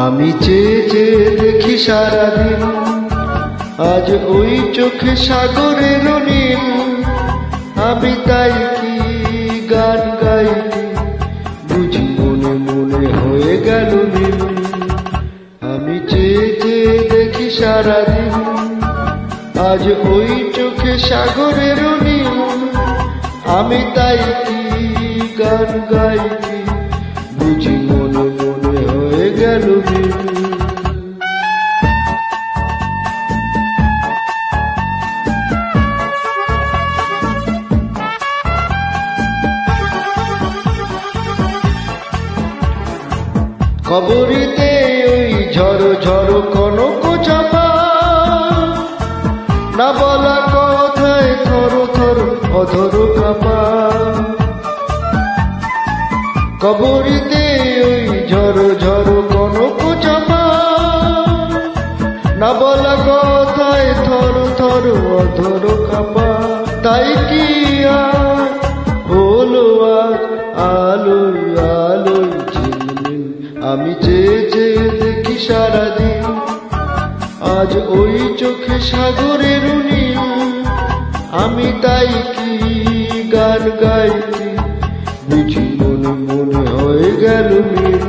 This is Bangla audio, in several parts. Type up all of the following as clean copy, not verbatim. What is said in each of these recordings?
আমি চেয়ে চেয়ে দেখি সারাদিন, আজ ওই চোখে সাগরের নীল। আমি তাই কি গান গাই, বুঝি মনে মনে হয়ে গেল নীল। আমি চেয়ে চেয়ে দেখি সারাদিন, আজ ওই চোখে সাগরের নীল। আমি তাই কি গান গাই, বুঝি মনে মনে হয়ে গেল নীল। খবরিতে ওই ঝড়ো ঝড়ো কনক চাপা, না বলা কথায় থর থর অধর কাপা। খবরিতে ওই ঝড়ো ঝড়ো কনক চাপা, না বলা কথায় থর থর অধর কাপা। তাই কি আর হলো আজ আলোয় আলোয় ঝিলমিল। আমি চেয়ে চেয়ে দেখি সারাদিন, আজ ওই চোখে সাগরের নীল। আমি তাই কি গান গাইছি, বুঝি মনে মনে হয়ে গেল নীল।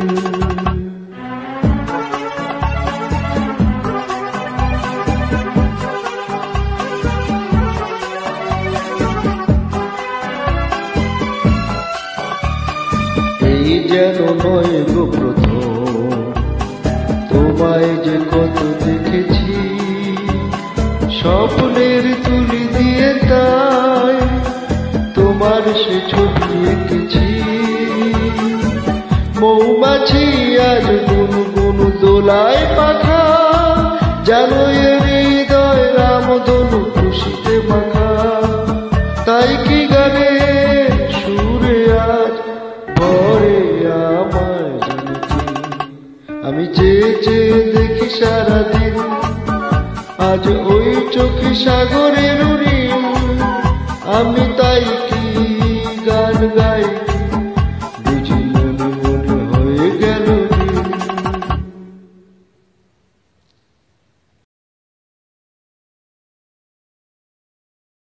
এই যেন নয় গো প্রথম, তোমায় যে কত দেখেছি স্বপ্নের তুলি দিয়ে, তাই তোমার সে ছবি এঁকেছি। মৌমাছি আজ গুনগুন দোলায় পাখা, জানো এর হৃদয় রামধনু খুশিতে মাখা। তাই কি গানে সুরে আজ ভরে আমায় জানছি। আমি চেয়ে চেয়ে দেখি সারাদিন, আজ ওই চোখে সাগরের নীল। আমি তাই কি গান গাই।